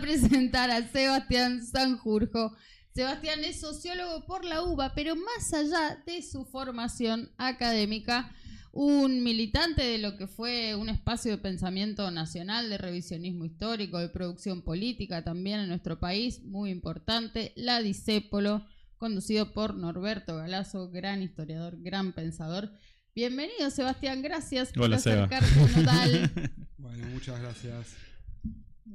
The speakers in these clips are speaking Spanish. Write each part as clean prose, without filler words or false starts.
presentar a Sebastián Sanjurjo. Sebastián es sociólogo por la UBA, pero más allá de su formación académica, un militante de lo que fue un espacio de pensamiento nacional, de revisionismo histórico, de producción política también en nuestro país, muy importante, la Discépolo, conducido por Norberto Galazo, gran historiador, gran pensador. Bienvenido, Sebastián, gracias por acercarte a Nodal. Bueno, muchas gracias.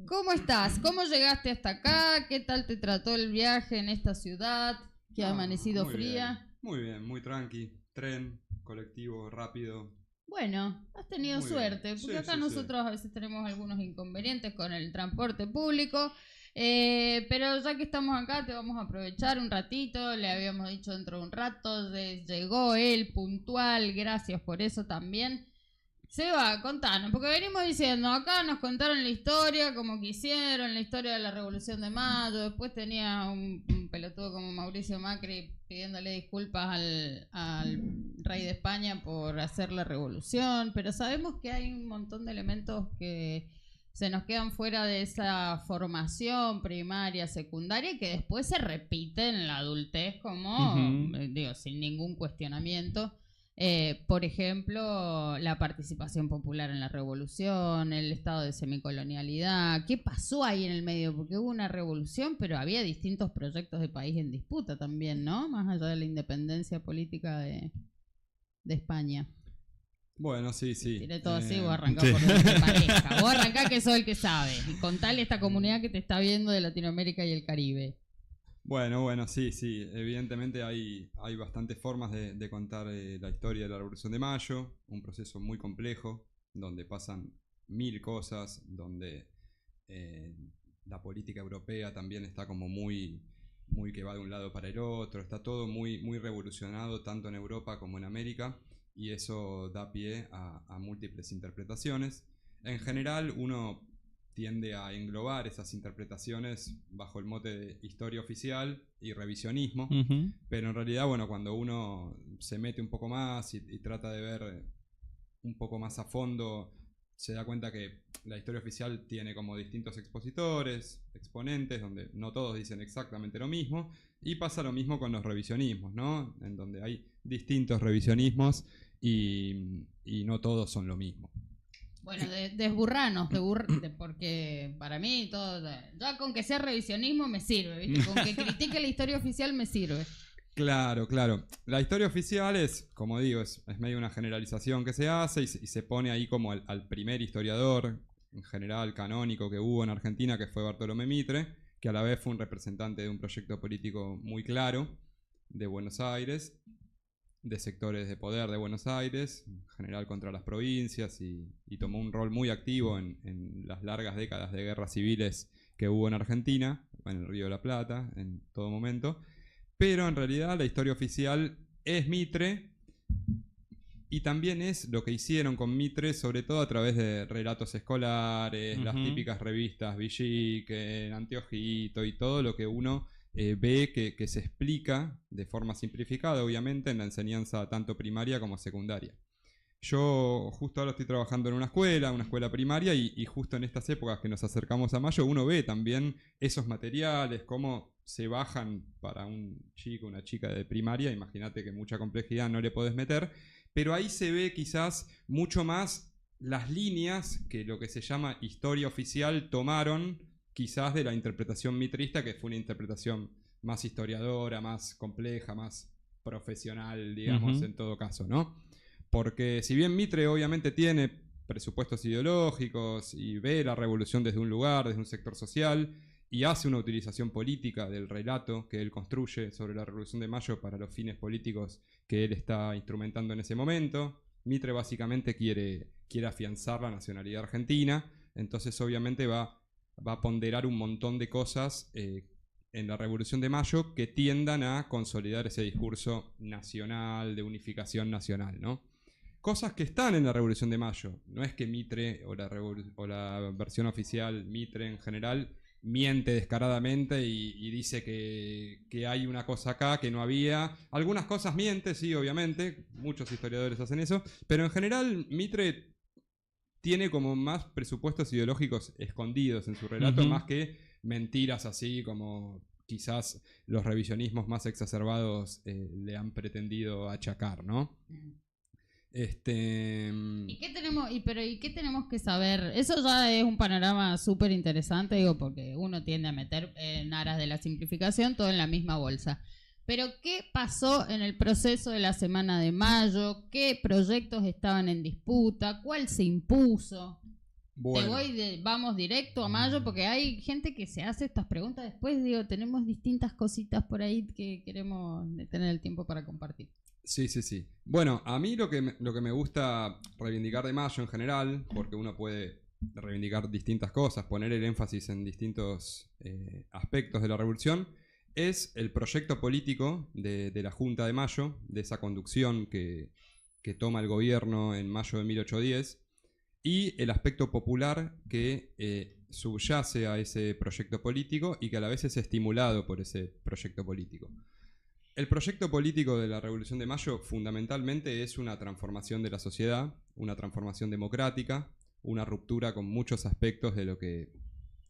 ¿Cómo estás? ¿Cómo llegaste hasta acá? ¿Qué tal te trató el viaje en esta ciudad que ha amanecido fría? Muy bien, muy tranqui. Tren, colectivo, rápido. Bueno, has tenido suerte, porque acá nosotros a veces tenemos algunos inconvenientes con el transporte público, pero ya que estamos acá te vamos a aprovechar un ratito, le habíamos dicho dentro de un rato, llegó él puntual, gracias por eso también. Seba, contanos, porque venimos diciendo, acá nos contaron la historia como quisieron, la historia de la Revolución de Mayo, después tenía un pelotudo como Mauricio Macri pidiéndole disculpas al rey de España por hacer la revolución, pero sabemos que hay un montón de elementos que se nos quedan fuera de esa formación primaria, secundaria, y que después se repiten en la adultez como, digo, sin ningún cuestionamiento. Por ejemplo, la participación popular en la revolución, el estado de semicolonialidad. ¿Qué pasó ahí en el medio? Porque hubo una revolución, pero había distintos proyectos de país en disputa también, ¿no? Más allá de la independencia política de España. Bueno, sí. Tiré todo así, vos arrancá por donde te parezca. Vos arrancá que sos el que sabe. Y contale a esta comunidad que te está viendo de Latinoamérica y el Caribe. Bueno, sí. Evidentemente hay bastantes formas de contar la historia de la Revolución de Mayo. Un proceso muy complejo, donde pasan 1000 cosas, donde la política europea también está como muy que va de un lado para el otro. Está todo muy revolucionado, tanto en Europa como en América, y eso da pie a múltiples interpretaciones. En general, uno tiende a englobar esas interpretaciones bajo el mote de historia oficial y revisionismo, pero en realidad, bueno, cuando uno se mete un poco más y trata de ver un poco más a fondo, se da cuenta que la historia oficial tiene como distintos expositores, exponentes, donde no todos dicen exactamente lo mismo, y pasa lo mismo con los revisionismos, ¿no? En donde hay distintos revisionismos y no todos son lo mismo. Bueno, desburranos, porque para mí todo, ya con que sea revisionismo me sirve, ¿viste? Con que critique la historia oficial me sirve. Claro. La historia oficial es, como digo, es medio una generalización que se hace y se pone ahí como al primer historiador, en general canónico, que hubo en Argentina, que fue Bartolomé Mitre, que a la vez fue un representante de un proyecto político muy claro de Buenos Aires, de sectores de poder de Buenos Aires, en general contra las provincias, y tomó un rol muy activo en las largas décadas de guerras civiles que hubo en Argentina, en el Río de la Plata, en todo momento. Pero en realidad la historia oficial es Mitre, y también es lo que hicieron con Mitre, sobre todo a través de relatos escolares, las típicas revistas Villique, Anteojito y todo lo que uno ve que se explica de forma simplificada, obviamente, en la enseñanza tanto primaria como secundaria. Yo justo ahora estoy trabajando en una escuela primaria, y justo en estas épocas que nos acercamos a mayo, uno ve también esos materiales, cómo se bajan para un chico, una chica de primaria. Imagínate que mucha complejidad no le podés meter, pero ahí se ve quizás mucho más las líneas que lo que se llama historia oficial tomaron quizás de la interpretación mitrista, que fue una interpretación más historiadora, más compleja, más profesional, digamos, en todo caso, ¿no? Porque si bien Mitre obviamente tiene presupuestos ideológicos y ve la revolución desde un lugar, desde un sector social, y hace una utilización política del relato que él construye sobre la Revolución de Mayo para los fines políticos que él está instrumentando en ese momento, Mitre básicamente quiere afianzar la nacionalidad argentina. Entonces obviamente va a ponderar un montón de cosas en la Revolución de Mayo que tiendan a consolidar ese discurso nacional, de unificación nacional, ¿no? Cosas que están en la Revolución de Mayo. No es que Mitre o la versión oficial, Mitre en general, miente descaradamente y dice que hay una cosa acá que no había. Algunas cosas miente, sí, obviamente. Muchos historiadores hacen eso. Pero en general Mitre tiene como más presupuestos ideológicos escondidos en su relato, más que mentiras así como quizás los revisionismos más exacerbados le han pretendido achacar, ¿no? ¿Y qué tenemos que saber? Eso ya es un panorama súper interesante, digo, porque uno tiende a meter en aras de la simplificación todo en la misma bolsa. Pero ¿qué pasó en el proceso de la Semana de Mayo? ¿Qué proyectos estaban en disputa? ¿Cuál se impuso? Bueno. Vamos directo a Mayo, porque hay gente que se hace estas preguntas después. Digo, tenemos distintas cositas por ahí que queremos tener el tiempo para compartir. Sí. Bueno, a mí lo que me gusta reivindicar de Mayo en general, porque uno puede reivindicar distintas cosas, poner el énfasis en distintos aspectos de la revolución, es el proyecto político de la Junta de Mayo, de esa conducción que toma el gobierno en mayo de 1810, y el aspecto popular que subyace a ese proyecto político y que a la vez es estimulado por ese proyecto político. El proyecto político de la Revolución de Mayo fundamentalmente es una transformación de la sociedad, una transformación democrática, una ruptura con muchos aspectos de lo que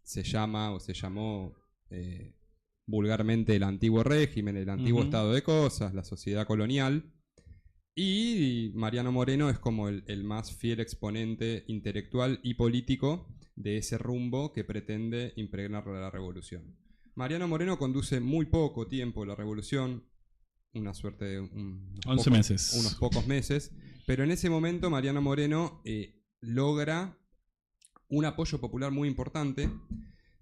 se llama o se llamó vulgarmente el antiguo régimen, el antiguo estado de cosas, la sociedad colonial. Y Mariano Moreno es como el más fiel exponente intelectual y político de ese rumbo que pretende impregnar la revolución. Mariano Moreno conduce muy poco tiempo la revolución, una suerte de unos pocos meses, pero en ese momento Mariano Moreno logra un apoyo popular muy importante.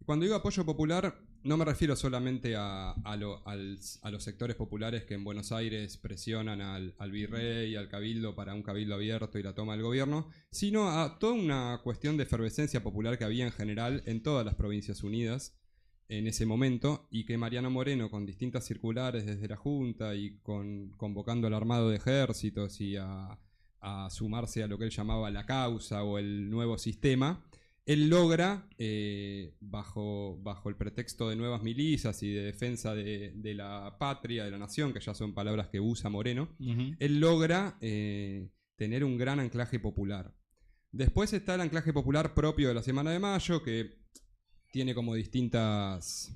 Cuando digo apoyo popular, no me refiero solamente a los sectores populares que en Buenos Aires presionan al virrey y al cabildo para un cabildo abierto y la toma del gobierno, sino a toda una cuestión de efervescencia popular que había en general en todas las provincias unidas en ese momento, y que Mariano Moreno, con distintas circulares desde la Junta y convocando al armado de ejércitos y a sumarse a lo que él llamaba la causa o el nuevo sistema, él logra, bajo el pretexto de nuevas milicias y de defensa de la patria, de la nación, que ya son palabras que usa Moreno, él logra tener un gran anclaje popular. Después está el anclaje popular propio de la Semana de Mayo, que tiene como distintos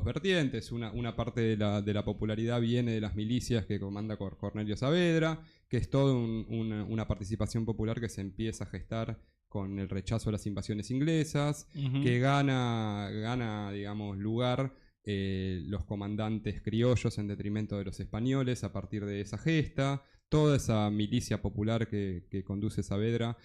vertientes. Una parte de la popularidad viene de las milicias que comanda Cornelio Saavedra, que es toda una participación popular que se empieza a gestar con el rechazo a las invasiones inglesas, que gana digamos, lugar los comandantes criollos en detrimento de los españoles a partir de esa gesta. Toda esa milicia popular que conduce Saavedra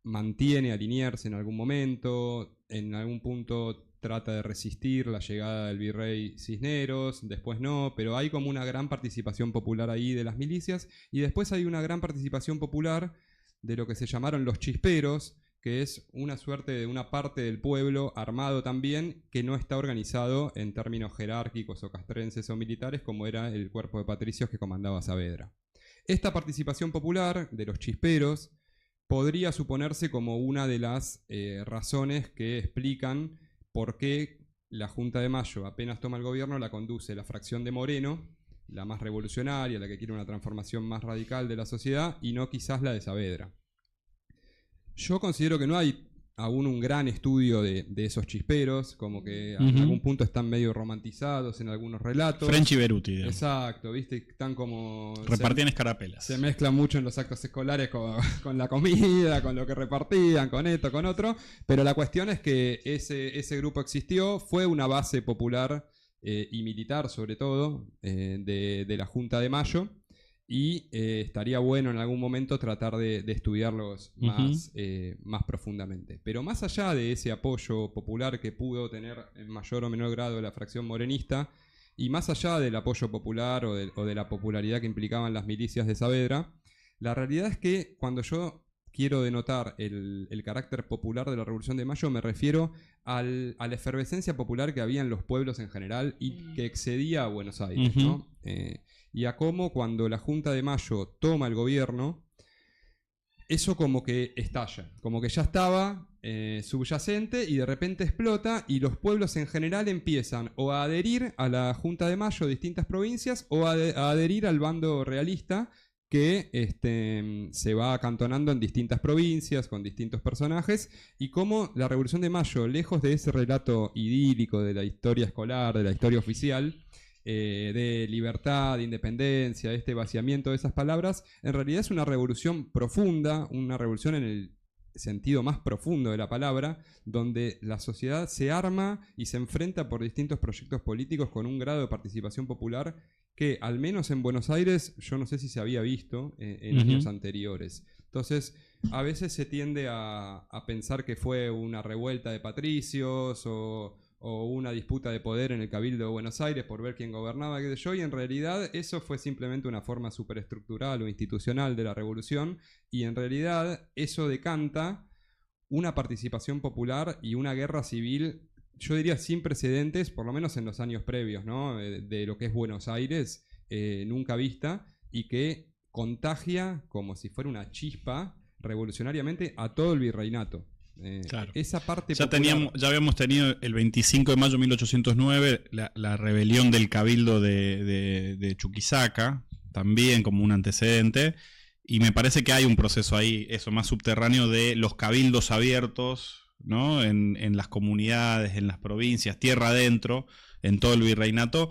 mantiene a Liniers en algún momento, en algún punto trata de resistir la llegada del virrey Cisneros, después no, pero hay como una gran participación popular ahí de las milicias, y después hay una gran participación popular de lo que se llamaron los chisperos, que es una suerte de una parte del pueblo armado también, que no está organizado en términos jerárquicos o castrenses o militares como era el cuerpo de patricios que comandaba Saavedra. Esta participación popular de los chisperos podría suponerse como una de las razones que explican por qué la Junta de Mayo, apenas toma el gobierno, la conduce la fracción de Moreno, la más revolucionaria, la que quiere una transformación más radical de la sociedad, y no quizás la de Saavedra. Yo considero que no hay aún un gran estudio de esos chisperos, como que en algún punto están medio romantizados en algunos relatos. French y Beruti, digamos. Exacto, ¿viste? Están como... Repartían escarapelas. Se mezclan mucho en los actos escolares con la comida, con lo que repartían, con esto, con otro. Pero la cuestión es que ese grupo existió, fue una base popular y militar sobre todo de la Junta de Mayo. Y estaría bueno en algún momento tratar de estudiarlos más profundamente. Pero más allá de ese apoyo popular que pudo tener en mayor o menor grado la fracción morenista, y más allá del apoyo popular o de la popularidad que implicaban las milicias de Saavedra, la realidad es que cuando yo quiero denotar el carácter popular de la Revolución de Mayo, me refiero a la efervescencia popular que había en los pueblos en general y que excedía a Buenos Aires, ¿no? Y a cómo cuando la Junta de Mayo toma el gobierno, eso como que estalla, como que ya estaba subyacente y de repente explota, y los pueblos en general empiezan o a adherir a la Junta de Mayo de distintas provincias o a adherir al bando realista, que se va acantonando en distintas provincias, con distintos personajes, y cómo la Revolución de Mayo, lejos de ese relato idílico de la historia escolar, de la historia oficial, de libertad, de independencia, de este vaciamiento de esas palabras, en realidad es una revolución profunda, una revolución en el sentido más profundo de la palabra, donde la sociedad se arma y se enfrenta por distintos proyectos políticos con un grado de participación popular que, al menos en Buenos Aires, yo no sé si se había visto en años anteriores. Entonces, a veces se tiende a pensar que fue una revuelta de patricios o una disputa de poder en el Cabildo de Buenos Aires por ver quién gobernaba, qué sé yo, y en realidad eso fue simplemente una forma superestructural o institucional de la revolución, y en realidad eso decanta una participación popular y una guerra civil, yo diría sin precedentes, por lo menos en los años previos, ¿no? De lo que es Buenos Aires, nunca vista, y que contagia como si fuera una chispa revolucionariamente a todo el virreinato. Claro. Esa parte ya habíamos tenido el 25 de mayo de 1809 la rebelión del Cabildo de Chuquisaca, también como un antecedente, y me parece que hay un proceso ahí, eso más subterráneo, de los cabildos abiertos, ¿no? En las comunidades, en las provincias, tierra adentro, en todo el virreinato,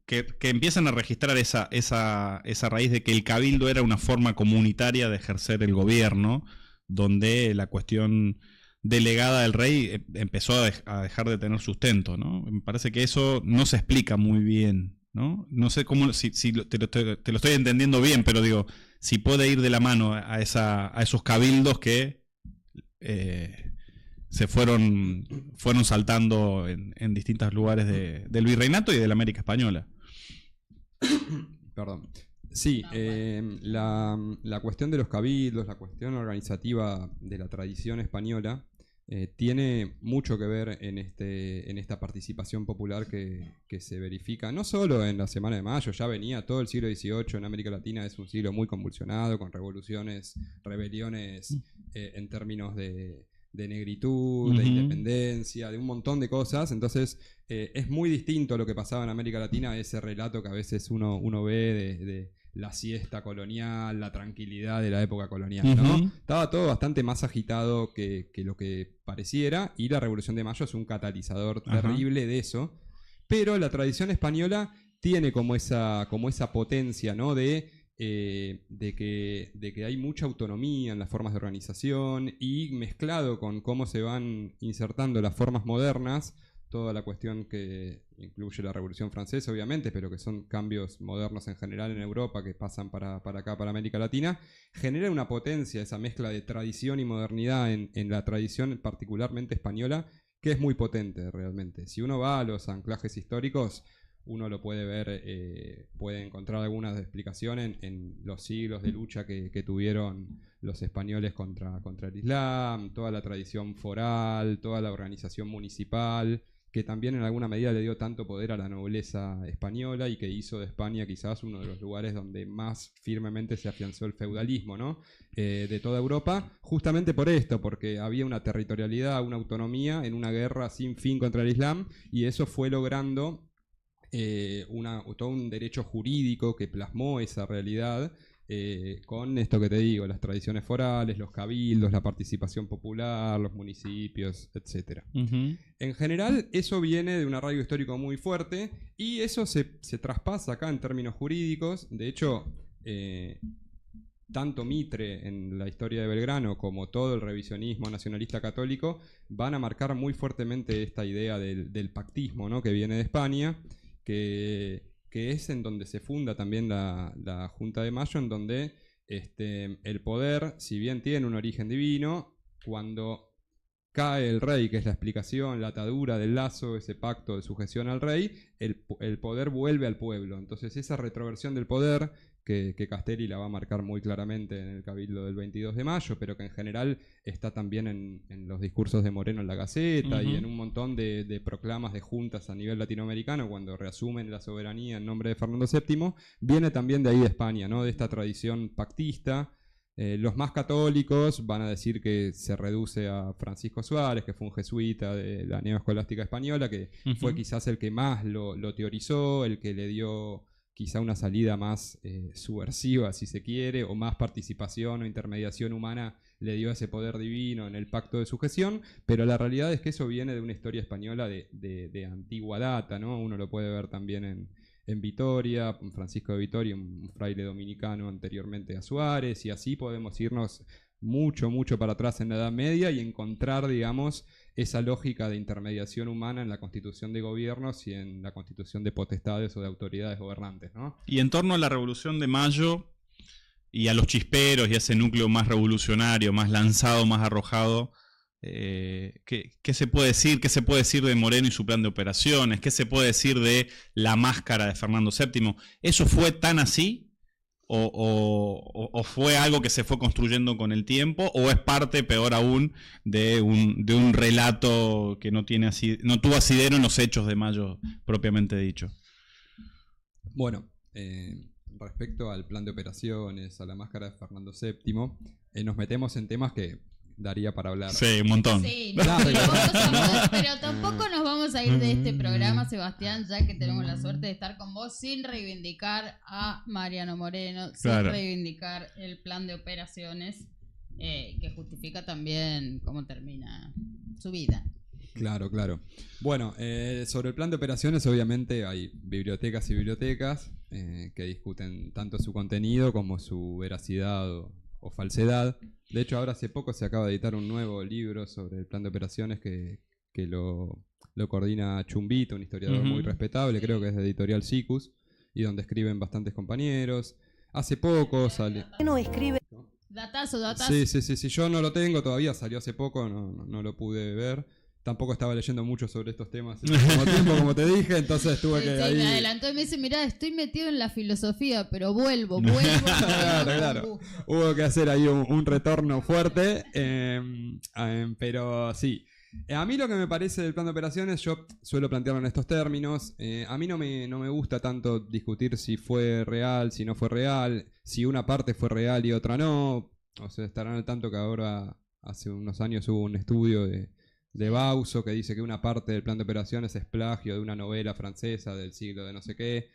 que empiezan a registrar esa raíz de que el cabildo era una forma comunitaria de ejercer el gobierno, donde la cuestión delegada del rey empezó a dejar de tener sustento, ¿no? Me parece que eso no se explica muy bien, ¿no? No sé cómo, si te lo estoy entendiendo bien, pero digo, si puede ir de la mano a esos cabildos que se fueron saltando en distintos lugares del virreinato y de la América Española. Perdón. Sí, la cuestión de los cabildos, la cuestión organizativa de la tradición española tiene mucho que ver en esta participación popular que se verifica, no solo en la Semana de Mayo, ya venía todo el siglo XVIII en América Latina, es un siglo muy convulsionado, con revoluciones, rebeliones en términos de negritud, de independencia, de un montón de cosas. Entonces es muy distinto lo que pasaba en América Latina a ese relato que a veces uno ve de la siesta colonial, la tranquilidad de la época colonial, ¿no? Estaba todo bastante más agitado que lo que pareciera, y la Revolución de Mayo es un catalizador terrible de eso. Pero la tradición española tiene como esa potencia, ¿no? De que hay mucha autonomía en las formas de organización, y mezclado con cómo se van insertando las formas modernas, toda la cuestión que incluye la Revolución Francesa, obviamente, pero que son cambios modernos en general en Europa que pasan para acá, para América Latina, genera una potencia, esa mezcla de tradición y modernidad en la tradición particularmente española, que es muy potente realmente. Si uno va a los anclajes históricos, uno lo puede ver, puede encontrar algunas explicaciones en los siglos de lucha que tuvieron los españoles contra el Islam, toda la tradición foral, toda la organización municipal, que también en alguna medida le dio tanto poder a la nobleza española y que hizo de España quizás uno de los lugares donde más firmemente se afianzó el feudalismo, ¿no? De toda Europa, justamente por esto, porque había una territorialidad, una autonomía en una guerra sin fin contra el Islam, y eso fue logrando todo un derecho jurídico que plasmó esa realidad, con esto que te digo, las tradiciones forales, los cabildos, la participación popular, los municipios, etc. En general, eso viene de un arraigo histórico muy fuerte, y eso se traspasa acá en términos jurídicos. De hecho, tanto Mitre en la historia de Belgrano como todo el revisionismo nacionalista católico van a marcar muy fuertemente esta idea del pactismo, ¿no? Que viene de España, que es en donde se funda también la Junta de Mayo, en donde el poder, si bien tiene un origen divino, cuando cae el rey, que es la explicación, la atadura del lazo, ese pacto de sujeción al rey, el poder vuelve al pueblo. Entonces esa retroversión del poder, que Castelli la va a marcar muy claramente en el Cabildo del 22 de mayo, pero que en general está también en los discursos de Moreno en la Gaceta, y en un montón de proclamas de juntas a nivel latinoamericano, cuando reasumen la soberanía en nombre de Fernando VII, viene también de ahí de España, ¿no? De esta tradición pactista. Los más católicos van a decir que se reduce a Francisco Suárez, que fue un jesuita de la neoescolástica española, que fue quizás el que más lo teorizó, el que le dio quizá una salida más subversiva, si se quiere, o más participación o intermediación humana le dio ese poder divino en el pacto de sujeción, pero la realidad es que eso viene de una historia española de antigua data, ¿no? Uno lo puede ver también en Vitoria, Francisco de Vitoria, un fraile dominicano anteriormente a Suárez, y así podemos irnos mucho, mucho para atrás en la Edad Media y encontrar, digamos, esa lógica de intermediación humana en la constitución de gobiernos y en la constitución de potestades o de autoridades gobernantes, ¿no? Y en torno a la Revolución de Mayo y a los chisperos y a ese núcleo más revolucionario, más lanzado, más arrojado, ¿qué se puede decir? ¿Qué se puede decir de Moreno y su plan de operaciones? ¿Qué se puede decir de la máscara de Fernando VII? ¿Eso fue tan así? ¿O fue algo que se fue construyendo con el tiempo? ¿O es parte, peor aún, de un relato que no tuvo asidero en los hechos de Mayo propiamente dicho? Bueno, respecto al plan de operaciones, a la máscara de Fernando VII, nos metemos en temas que daría para hablar. Sí, un montón. Sí, pero tampoco nos vamos a ir de este programa, Sebastián, ya que tenemos la suerte de estar con vos sin reivindicar a Mariano Moreno, sin reivindicar el plan de operaciones, que justifica también cómo termina su vida. Claro, claro. Bueno, sobre el plan de operaciones obviamente hay bibliotecas y bibliotecas que discuten tanto su contenido como su veracidad o falsedad. De hecho, ahora hace poco se acaba de editar un nuevo libro sobre el plan de operaciones que lo coordina Chumbito, un historiador muy respetable, creo que es de Editorial Sicus, y donde escriben bastantes compañeros. Hace poco salió... No escribe. Datazo. Sí, yo no lo tengo todavía, salió hace poco, no lo pude ver. Tampoco estaba leyendo mucho sobre estos temas en el último tiempo, como te dije, entonces tuve que ahí... me adelantó y me dice, mirá, estoy metido en la filosofía, pero vuelvo. Claro. Hubo que hacer ahí un retorno fuerte, pero sí. A mí lo que me parece del plan de operaciones, yo suelo plantearlo en estos términos, a mí no me gusta tanto discutir si fue real, si no fue real, si una parte fue real y otra no. O sea, estarán al tanto que ahora, hace unos años hubo un estudio de Bauso que dice que una parte del plan de operaciones es plagio de una novela francesa del siglo de no sé qué.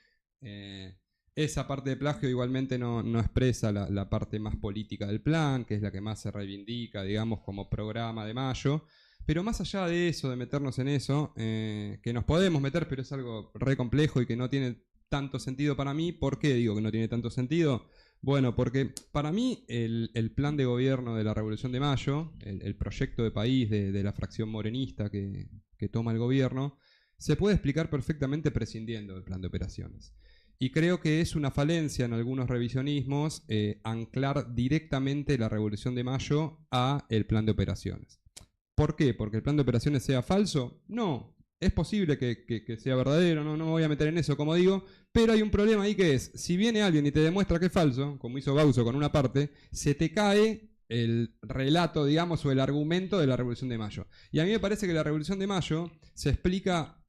Esa parte de plagio igualmente no expresa la parte más política del plan, que es la que más se reivindica, digamos, como programa de Mayo. Pero más allá de eso, de meternos en eso, que nos podemos meter, pero es algo re complejo y que no tiene tanto sentido para mí. ¿Por qué digo que no tiene tanto sentido? Bueno, porque para mí el plan de gobierno de la Revolución de Mayo, el proyecto de país de la fracción morenista que toma el gobierno, se puede explicar perfectamente prescindiendo del plan de operaciones. Y creo que es una falencia en algunos revisionismos anclar directamente la Revolución de Mayo a el plan de operaciones. ¿Por qué? ¿Porque el plan de operaciones sea falso? No. Es posible que sea verdadero, no me voy a meter en eso, como digo, pero hay un problema ahí que es, si viene alguien y te demuestra que es falso, como hizo Bauso con una parte, se te cae el relato, digamos, o el argumento de la Revolución de Mayo. Y a mí me parece que la Revolución de Mayo se explica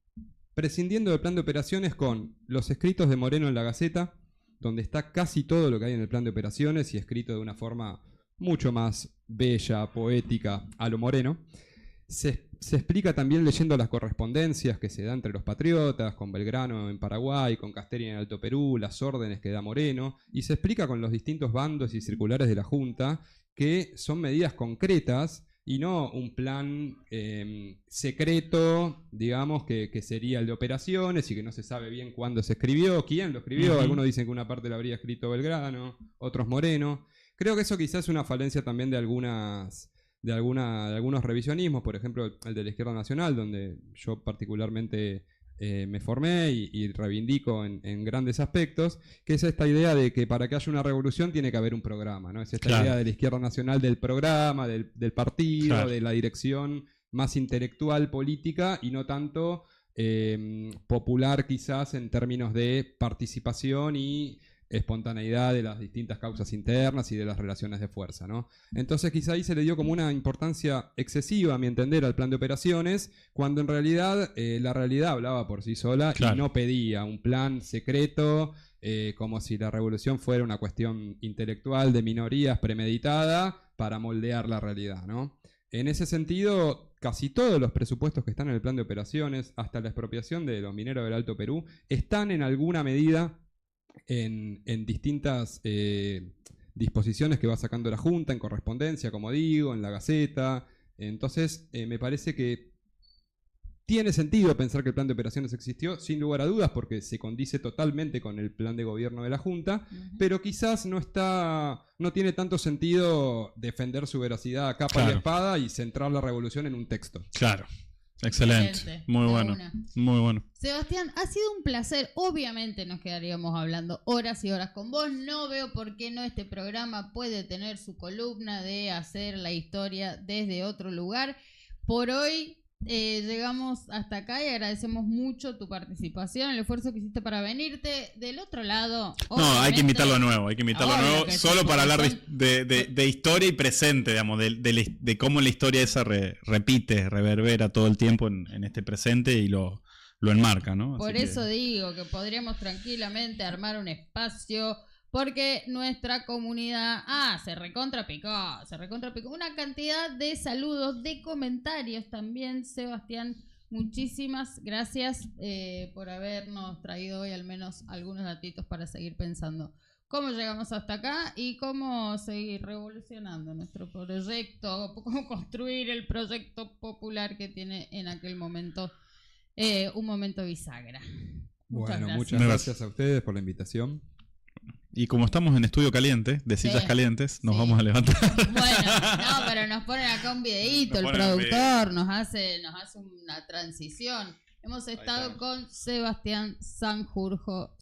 prescindiendo del plan de operaciones con los escritos de Moreno en la Gaceta, donde está casi todo lo que hay en el plan de operaciones y escrito de una forma mucho más bella, poética, a lo Moreno. Se explica también leyendo las correspondencias que se da entre los patriotas, con Belgrano en Paraguay, con Castelli en Alto Perú, las órdenes que da Moreno, y se explica con los distintos bandos y circulares de la Junta, que son medidas concretas y no un plan secreto, digamos, que sería el de operaciones y que no se sabe bien cuándo se escribió, quién lo escribió. Algunos dicen que una parte la habría escrito Belgrano, otros Moreno. Creo que eso quizás es una falencia también de algunos revisionismos, por ejemplo el de la Izquierda Nacional, donde yo particularmente me formé y reivindico en grandes aspectos, que es esta idea de que para que haya una revolución tiene que haber un programa, ¿no? Es esta idea de la Izquierda Nacional del programa, del partido, de la dirección más intelectual, política, y no tanto popular quizás en términos de participación y espontaneidad de las distintas causas internas y de las relaciones de fuerza, ¿no? Entonces quizá ahí se le dio como una importancia excesiva, a mi entender, al plan de operaciones, cuando en realidad la realidad hablaba por sí sola y no pedía un plan secreto, como si la revolución fuera una cuestión intelectual de minorías premeditada para moldear la realidad, ¿no? En ese sentido, casi todos los presupuestos que están en el plan de operaciones, hasta la expropiación de los mineros del Alto Perú, están en alguna medida en distintas disposiciones que va sacando la Junta, en correspondencia, como digo, en la Gaceta. Entonces, me parece que tiene sentido pensar que el plan de operaciones existió, sin lugar a dudas, porque se condice totalmente con el plan de gobierno de la Junta, pero quizás no tiene tanto sentido defender su veracidad a capa y espada y centrar la revolución en un texto. Claro. Excelente. Muy bueno. Muy bueno. Sebastián, ha sido un placer. Obviamente nos quedaríamos hablando horas y horas con vos. No veo por qué no este programa puede tener su columna de hacer la historia desde otro lugar. Por hoy llegamos hasta acá y agradecemos mucho tu participación, el esfuerzo que hiciste para venirte. Del otro lado, no, hay que invitarlo de nuevo, solo para hablar de historia y presente, digamos, de cómo la historia esa repite, reverbera todo el tiempo en este presente y lo enmarca, ¿no? Por eso digo que podríamos tranquilamente armar un espacio, porque nuestra comunidad se recontrapicó. Una cantidad de saludos, de comentarios también. Sebastián, muchísimas gracias por habernos traído hoy al menos algunos datitos para seguir pensando cómo llegamos hasta acá y cómo seguir revolucionando nuestro proyecto, cómo construir el proyecto popular que tiene en aquel momento un momento bisagra. Muchas gracias a ustedes por la invitación. Y como estamos en estudio caliente, de sillas calientes, nos vamos a levantar. Bueno, no, pero nos ponen acá un videíto, el productor nos hace una transición. Hemos estado con Sebastián Sanjurjo.